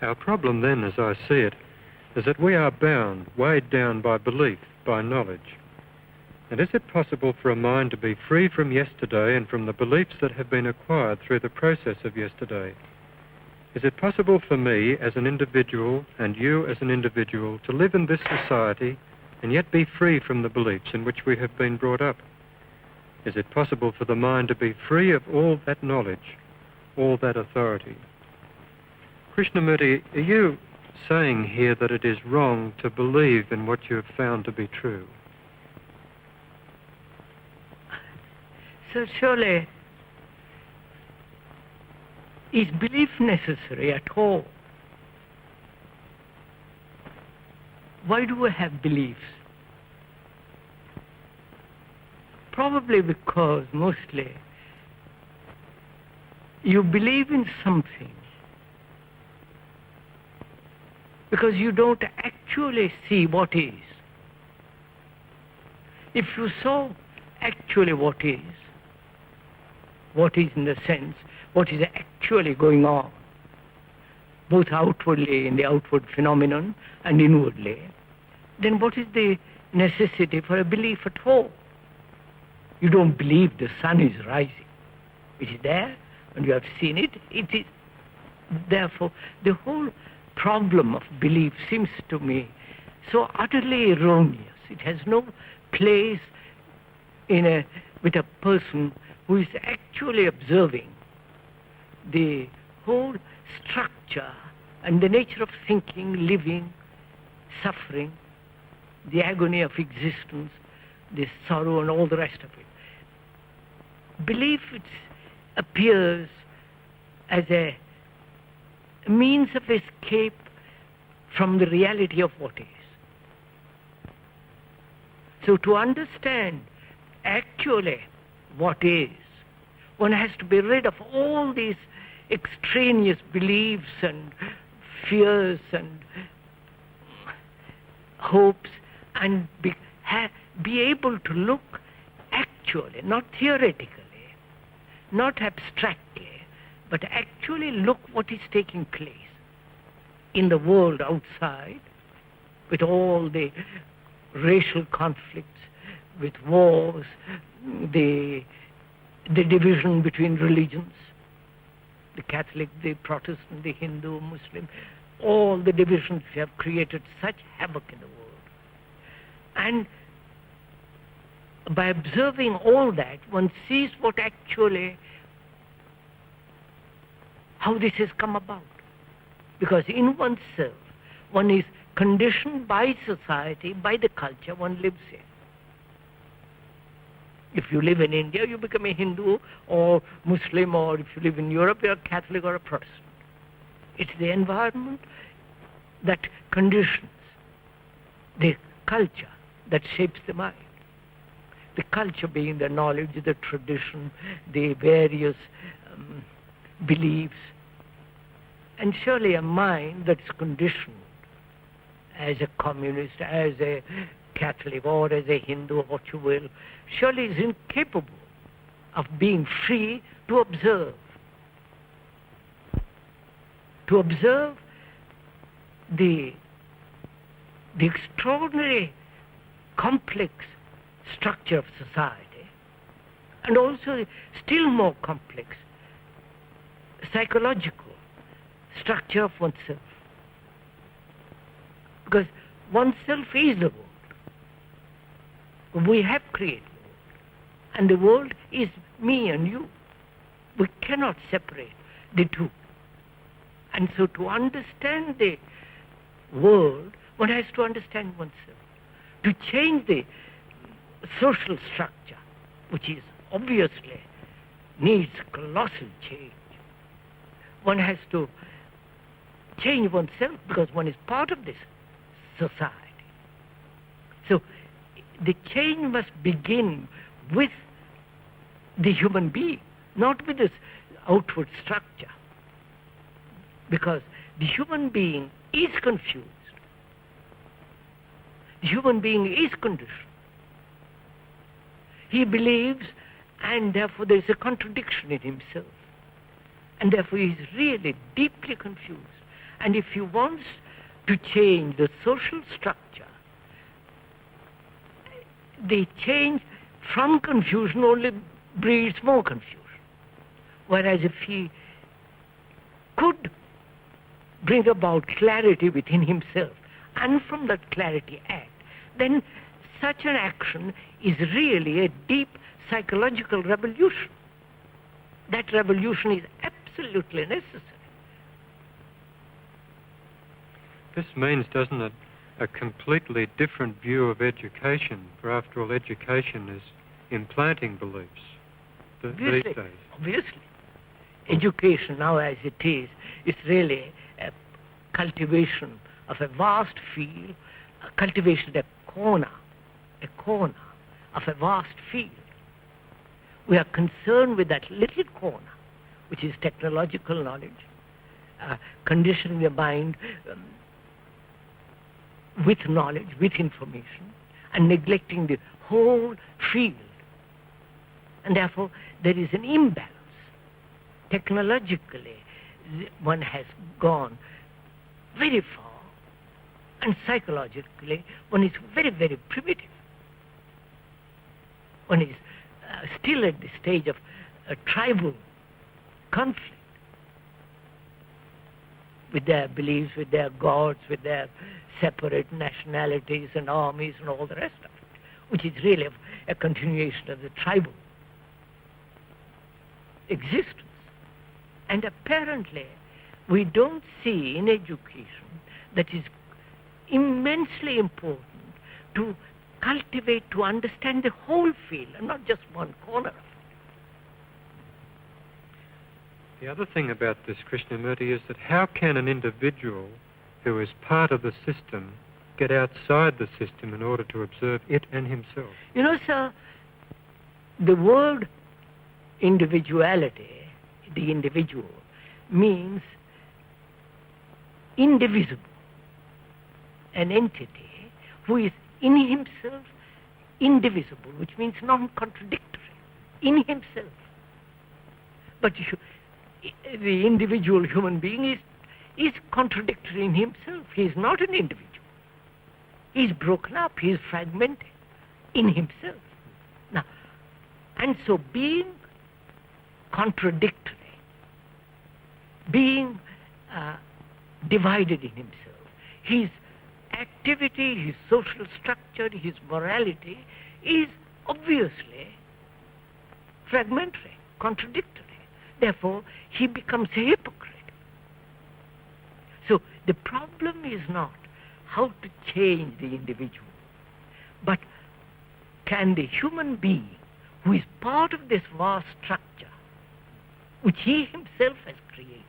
Our problem then, as I see it, is that we are bound, weighed down by belief, by knowledge. And is it possible for a mind to be free from yesterday and from the beliefs that have been acquired through the process of yesterday? Is it possible for me as an individual and you as an individual to live in this society and yet be free from the beliefs in which we have been brought up? Is it possible for the mind to be free of all that knowledge, all that authority? Krishnamurti, are you saying here that it is wrong to believe in what you have found to be true? So surely, is belief necessary at all? Why do we have beliefs? Probably because mostly you believe in something because you don't actually see what is. If you saw actually what is in the sense, what is actually going on, both outwardly in the outward phenomenon and inwardly, then what is the necessity for a belief at all? You don't believe the sun is rising. It is there, and you have seen it. It is, therefore, the whole problem of belief seems to me so utterly erroneous. It has no place with a person who is actually observing the whole structure and the nature of thinking, living, suffering, the agony of existence, the sorrow and all the rest of it. Belief appears as a means of escape from the reality of what is. So to understand actually what is, one has to be rid of all these extraneous beliefs and fears and hopes and be able to look actually, not theoretically, not abstractly, but actually look what is taking place in the world outside, with all the racial conflicts, with wars, the division between religions, the Catholic, the Protestant, the Hindu, Muslim, all the divisions have created such havoc in the world. And by observing all that, one sees what actually, how this has come about. Because in oneself, one is conditioned by society, by the culture one lives in. If you live in India, you become a Hindu or Muslim, or if you live in Europe, you're a Catholic or a Protestant. It's the environment that conditions the culture that shapes the mind. The culture being the knowledge, the tradition, the various beliefs. And surely a mind that's conditioned as a communist, as a Catholic, or as a Hindu, or what you will, surely is incapable of being free to observe. To observe the extraordinary complex structure of society, and also still more complex psychological structure of oneself. Because oneself is the world. We have created the world. And the world is me and you. We cannot separate the two. And so to understand the world, one has to understand oneself. To change the social structure, which is obviously needs colossal change, one has to change oneself because one is part of this society. So the change must begin with the human being, not with this outward structure. Because the human being is confused. The human being is conditioned. He believes, and therefore there is a contradiction in himself. And therefore he is really deeply confused. And if he wants to change the social structure, the change from confusion only breeds more confusion. Whereas if he could bring about clarity within himself, and from that clarity act, then such an action is really a deep psychological revolution. That revolution is absolutely necessary. This means, doesn't it, a completely different view of education, for after all, education is implanting beliefs these days. Obviously. Education now as it is really a cultivation of a vast field, a cultivation of a corner of a vast field. We are concerned with that little corner, which is technological knowledge, conditioning the mind with knowledge, with information, and neglecting the whole field. And therefore, there is an imbalance. Technologically, one has gone very far, and psychologically, one is very, very primitive. One is still at the stage of a tribal conflict with their beliefs, with their gods, with their separate nationalities and armies and all the rest of it, which is really a continuation of the tribal existence. And apparently, we don't see in education that is immensely important to cultivate, to understand the whole field and not just one corner of it. The other thing about this, Krishnamurti, is that how can an individual who is part of the system get outside the system in order to observe it and himself? You know, sir, the word individuality, the individual, means indivisible, an entity who is in himself indivisible, which means non-contradictory, in himself. But the individual human being is contradictory in himself. He is not an individual. He is broken up, he is fragmented in himself. Now, and so being contradictory, being divided in himself, his activity, his social structure, his morality is obviously fragmentary, contradictory. Therefore, he becomes a hypocrite. So the problem is not how to change the individual, but can the human being, who is part of this vast structure, which he himself has created,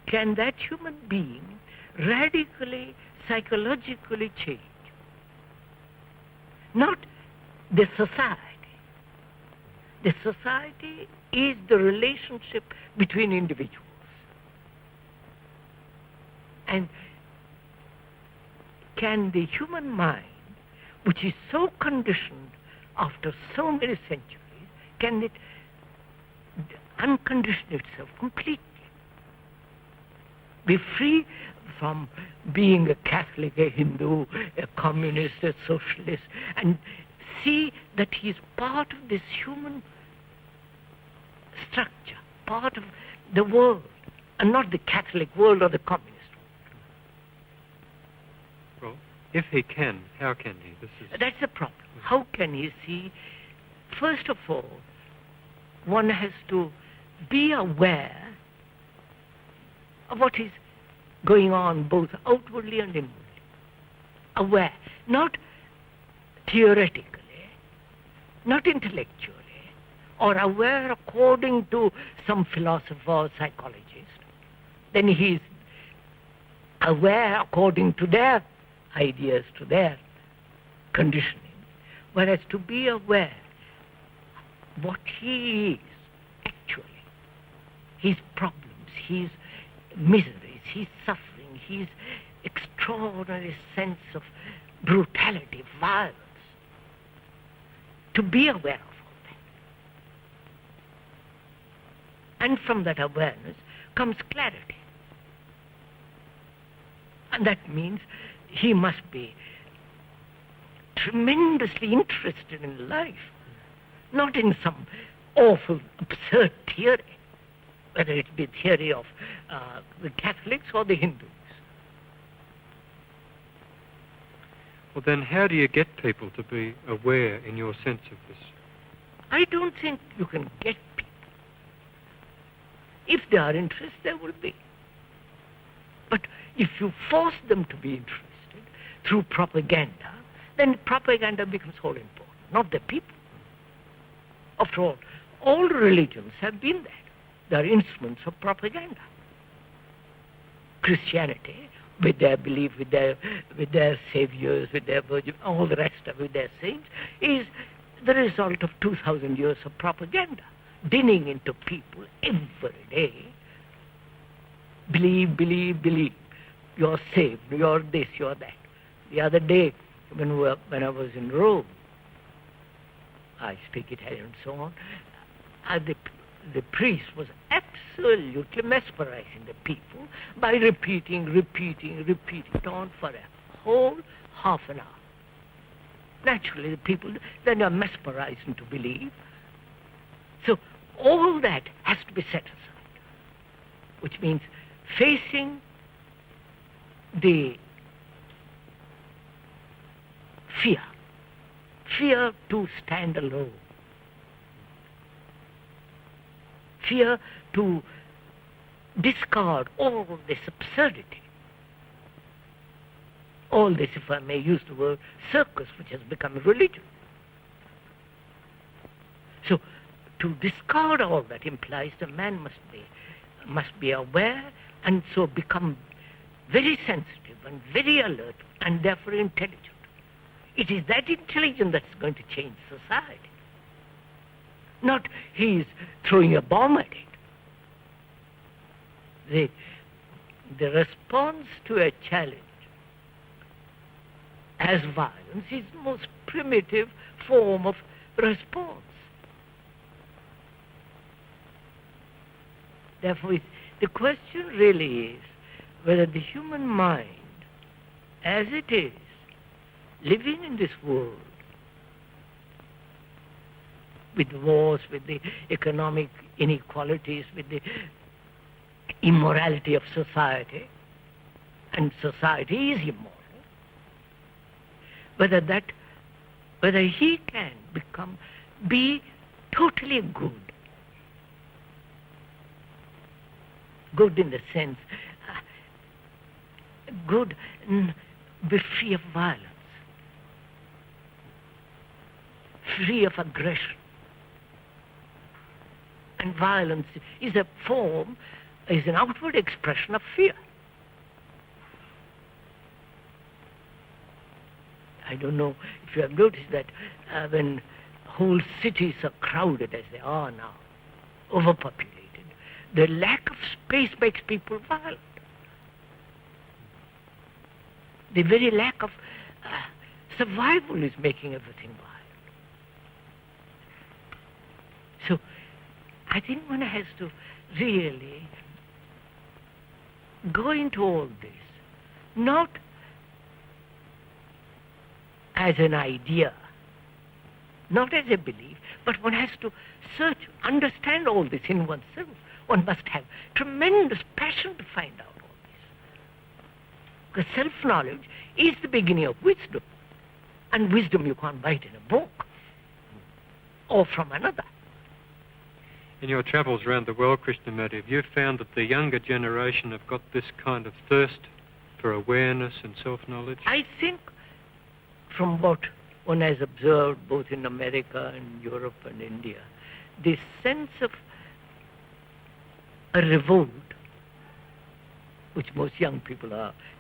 can that human being radically, psychologically change? Not the society. The society is the relationship between individuals. And can the human mind, which is so conditioned after so many centuries, can it uncondition itself completely? Be free from being a Catholic, a Hindu, a communist, a socialist, and see that he is part of this human structure, part of the world, and not the Catholic world or the communist world. Well, if he can, how can he? That's the problem. How can he see? First of all, one has to be aware of what is going on both outwardly and inwardly. Aware, not theoretically, not intellectually, or aware according to some philosopher or psychologist. Then he is aware according to their ideas, to their conditioning. Whereas to be aware what he is actually, his problems, his miseries, his suffering, his extraordinary sense of brutality, violence, to be aware of all that. And from that awareness comes clarity. And that means he must be tremendously interested in life, not in some awful, absurd theory, whether it be theory of the Catholics or the Hindus. Well, then how do you get people to be aware in your sense of this? I don't think you can get people. If they are interested, they will be. But if you force them to be interested through propaganda, then propaganda becomes all important, not the people. After all religions have been that. They are instruments of propaganda. Christianity, with their belief, with their saviors, with their virgin, all the rest of it, with their saints, is the result of 2,000 years of propaganda, dinning into people every day. Believe, believe, believe. You're saved, you're this, you're that. The other day, when I was in Rome, I speak Italian and so on, the priest was absolutely mesmerizing the people by repeating it on for a whole half an hour. Naturally, the people then are mesmerized into belief. So all that has to be set aside, which means facing the fear to stand alone, fear to discard all this absurdity, all this, if I may use the word, circus, which has become a religion. So to discard all that implies the man must be aware and so become very sensitive and very alert and therefore intelligent. It is that intelligence that's going to change society. Not he's throwing a bomb at it. The response to a challenge as violence is the most primitive form of response. Therefore, the question really is whether the human mind, as it is, living in this world, with the wars, with the economic inequalities, with the immorality of society, and society is immoral, whether he can be totally good in the sense, be free of violence, free of aggression. And violence is an outward expression of fear. I don't know if you have noticed that when whole cities are crowded as they are now, overpopulated, the lack of space makes people violent. The very lack of survival is making everything violent. So I think one has to really go into all this, not as an idea, not as a belief, but one has to understand all this in oneself. One must have tremendous passion to find out all this. Because self-knowledge is the beginning of wisdom. And wisdom you can't buy it in a book or from another. In your travels around the world, Krishnamurti, have you found that the younger generation have got this kind of thirst for awareness and self-knowledge? I think from what one has observed both in America and Europe and India, this sense of a revolt, which most young people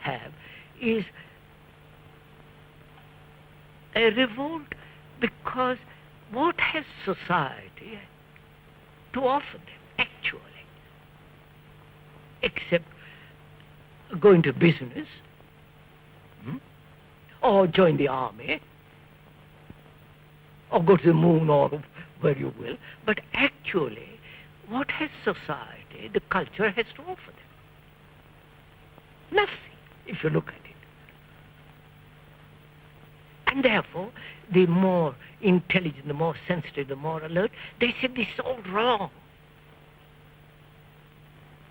have, is a revolt because what has society to offer them, actually, except going to business, or join the army, or go to the moon, or where you will. But actually, what has society, the culture, has to offer them? Nothing. if you look at it. And therefore, the more intelligent, the more sensitive, the more alert, they say this is all wrong.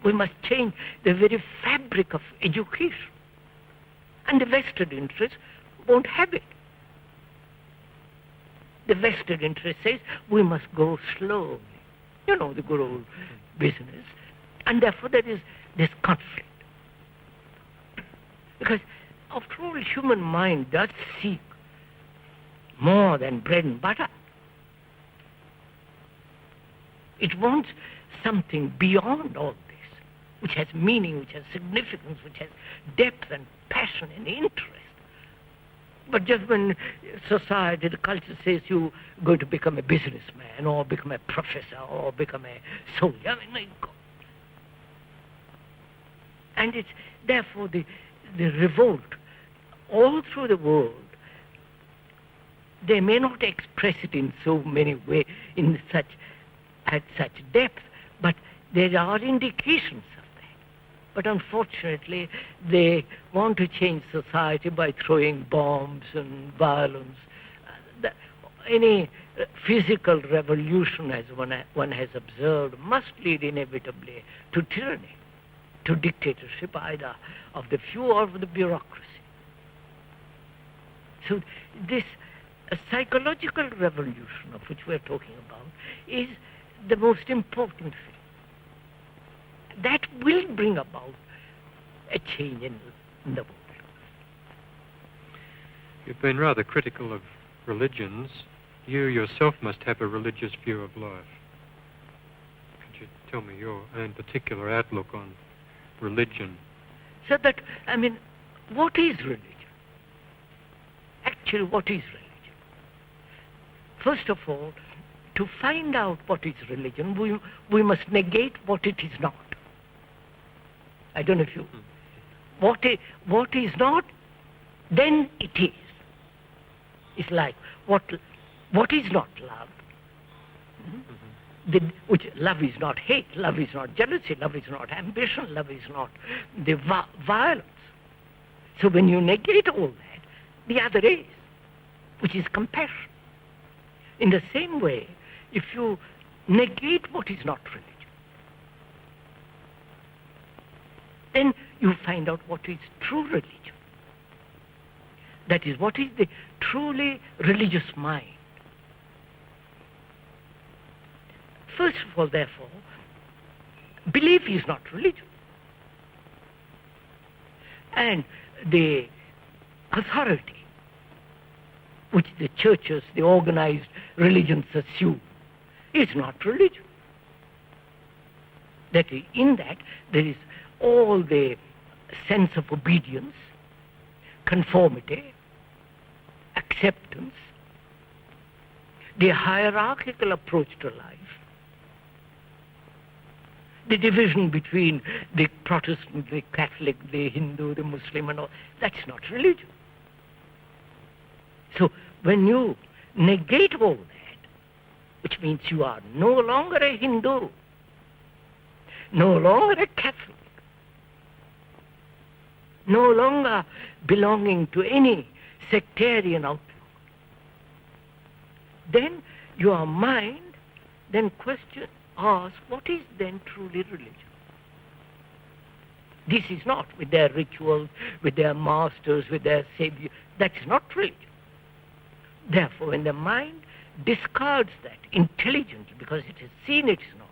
We must change the very fabric of education. And the vested interest won't have it. The vested interest says we must go slowly. You know, the good old business. And therefore there is this conflict. Because after all, human mind does seek more than bread and butter. It wants something beyond all this, which has meaning, which has significance, which has depth and passion and interest. But just when society, the culture says you're going to become a businessman or become a professor or become a soldier, I mean, go. And it's therefore the revolt all through the world. They may not express it in so many ways, at such depth, but there are indications of that. But unfortunately, they want to change society by throwing bombs and violence. Any physical revolution, as one has observed, must lead inevitably to tyranny, to dictatorship, either of the few or of the bureaucracy. So this psychological revolution of which we're talking about is the most important thing. That will bring about a change in the world. You've been rather critical of religions. You yourself must have a religious view of life. Could you tell me your own particular outlook on religion? So that, I mean, what is religion? Actually, what is religion? First of all, to find out what is religion, we must negate what it is not. I don't know if you... What is not, then it is. It's like what is not love. Which love is not hate, love is not jealousy, love is not ambition, love is not the violence. So when you negate all that, the other is, which is compassion. In the same way, if you negate what is not religion, then you find out what is true religion. That is, what is the truly religious mind. First of all, therefore, belief is not religion. And the authority which the churches, the organized religions assume, is not religion. That is, in that there is all the sense of obedience, conformity, acceptance, the hierarchical approach to life, the division between the Protestant, the Catholic, the Hindu, the Muslim, and all, that's not religion. So when you negate all that, which means you are no longer a Hindu, no longer a Catholic, no longer belonging to any sectarian outlook, then your mind then asks, what is then truly religion? This is not with their rituals, with their masters, with their savior. That's not religion. Therefore, when the mind discards that intelligently because it has seen it is not,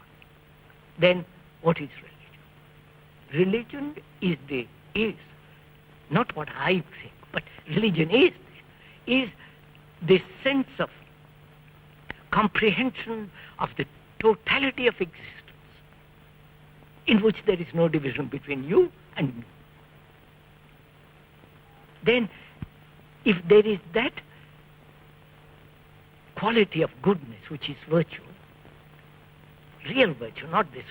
then what is religion? Religion is not what I think, but religion is this sense of comprehension of the totality of existence, in which there is no division between you and me. Then, if there is that quality of goodness, which is virtue, real virtue, not this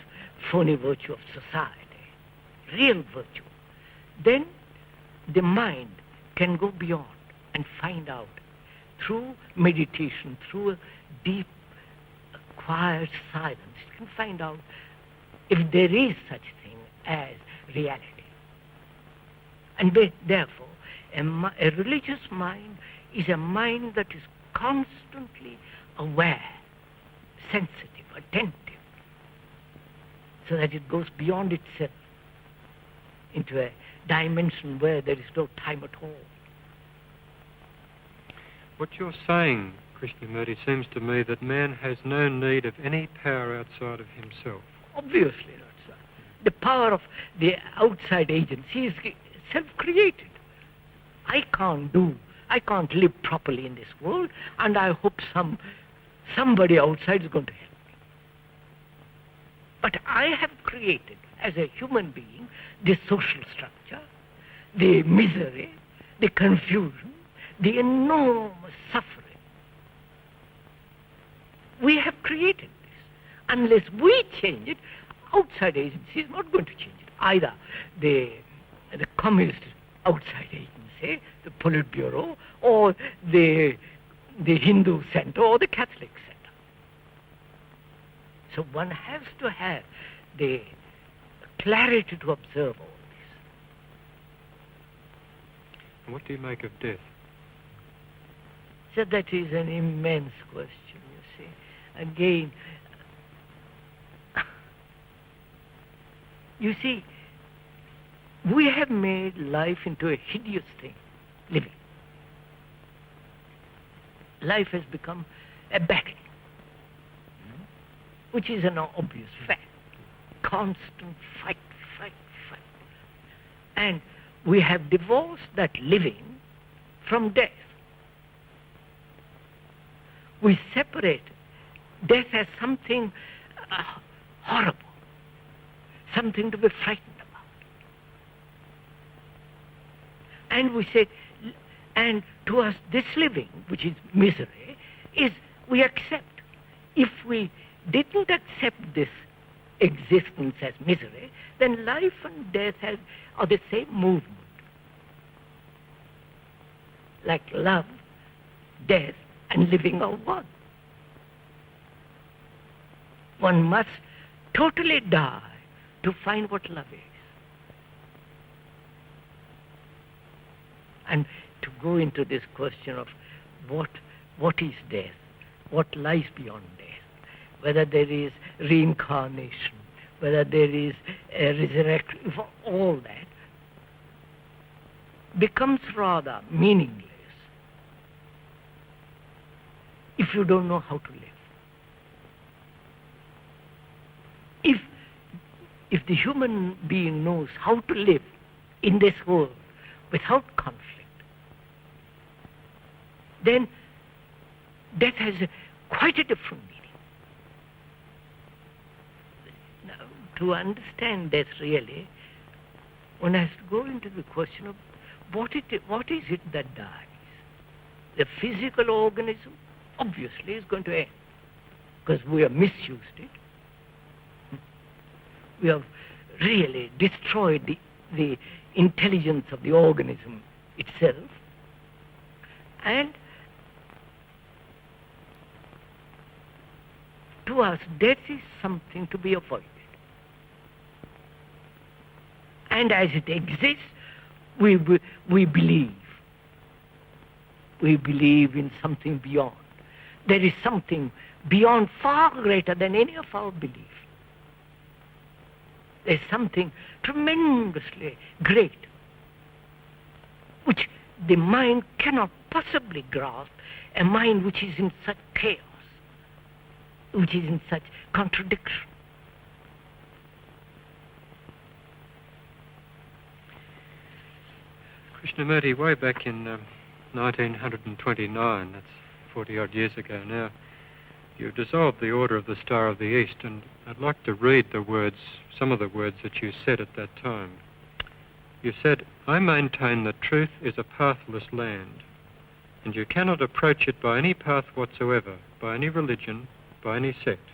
phony virtue of society, real virtue, then the mind can go beyond and find out through meditation, through a deep, quiet silence, you can find out if there is such thing as reality. And therefore, a religious mind is a mind that is constantly aware, sensitive, attentive, so that it goes beyond itself into a dimension where there is no time at all. What you're saying, Krishnamurti, seems to me that man has no need of any power outside of himself. Obviously not, sir. The power of the outside agency is self-created. I can't live properly in this world, and I hope somebody outside is going to help me. But I have created, as a human being, the social structure, the misery, the confusion, the enormous suffering. We have created this. Unless we change it, outside agency is not going to change it. Either the communist outside agency, the Politburo, or the Hindu center, or the Catholic center. So one has to have the clarity to observe all this. And what do you make of death? So that is an immense question, you see. Again, you see, we have made life into a hideous thing, living. Life has become a battle, which is an obvious fact. Constant fight. And we have divorced that living from death. We separate death as something horrible, something to be frightened about. And we say, and to us this living, which is misery, is we accept. If we didn't accept this existence as misery, then life and death are the same movement. Like love, death, and living are one. One must totally die to find what love is. And to go into this question of what is death, what lies beyond death, whether there is reincarnation, whether there is a resurrection, all that becomes rather meaningless if you don't know how to live. If the human being knows how to live in this world without conflict, then death has quite a different meaning. Now, to understand death really, one has to go into the question of what is it that dies? The physical organism obviously is going to end because we have misused it. We have really destroyed the intelligence of the organism itself. And to us, death is something to be avoided. And as it exists, we believe. We believe in something beyond. There is something beyond, far greater than any of our belief. There's something tremendously great, which the mind cannot possibly grasp, a mind which is in such chaos, which is in such contradiction. Krishnamurti, way back in 1929, that's 40-odd years ago now, you dissolved the Order of the Star of the East, and I'd like to read some of the words that you said at that time. You said, "I maintain that truth is a pathless land, and you cannot approach it by any path whatsoever, by any religion, by any sect.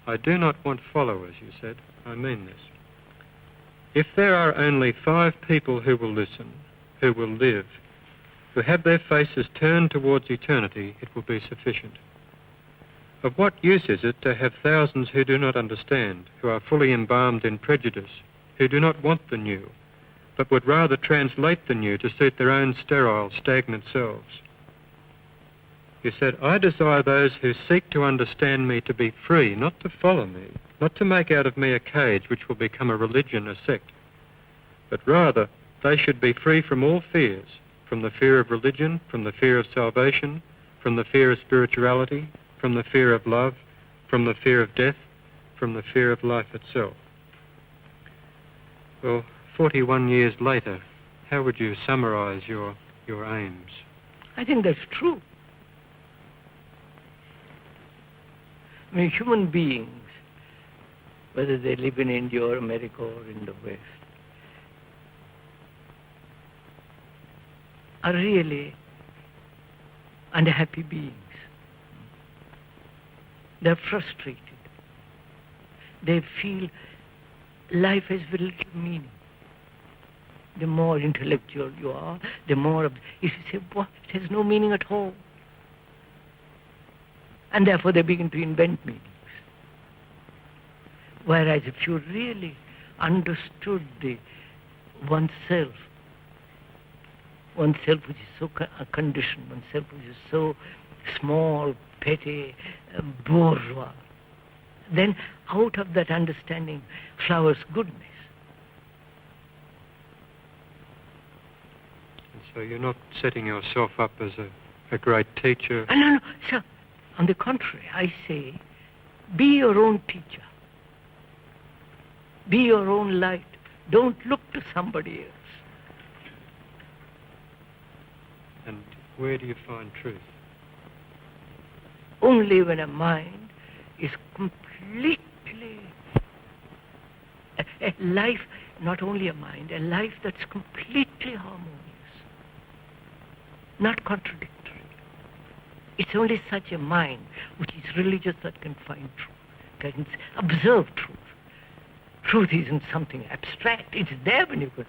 I do not want followers," you said. I mean this. "If there are only 5 people who will listen, who will live, who have their faces turned towards eternity, it will be sufficient. Of what use is it to have thousands who do not understand, who are fully embalmed in prejudice, who do not want the new, but would rather translate the new to suit their own sterile, stagnant selves. You said, I desire those who seek to understand me to be free, not to follow me, not to make out of me a cage which will become a religion, a sect, but rather they should be free from all fears, from the fear of religion, from the fear of salvation, from the fear of spirituality, from the fear of love, from the fear of death, from the fear of life itself. Well, 41 years later, how would you summarize your aims? I think that's true. I mean, human beings, whether they live in India or America or in the West, are really unhappy beings. They're frustrated. They feel life has very little meaning. The more intellectual you are, the more... If you say, what? It has no meaning at all. And therefore they begin to invent meanings. Whereas if you really understood oneself which is so conditioned, oneself which is so small, petty, bourgeois, then out of that understanding flowers goodness. And so you're not setting yourself up as a great teacher? No, sir. On the contrary, I say, be your own teacher. Be your own light. Don't look to somebody else. And where do you find truth? Only when a mind is completely... A life, not only a mind, a life that's completely harmonious, not contradictory. It's only such a mind which is religious that can find truth, can observe truth. Truth isn't something abstract. It's there when you can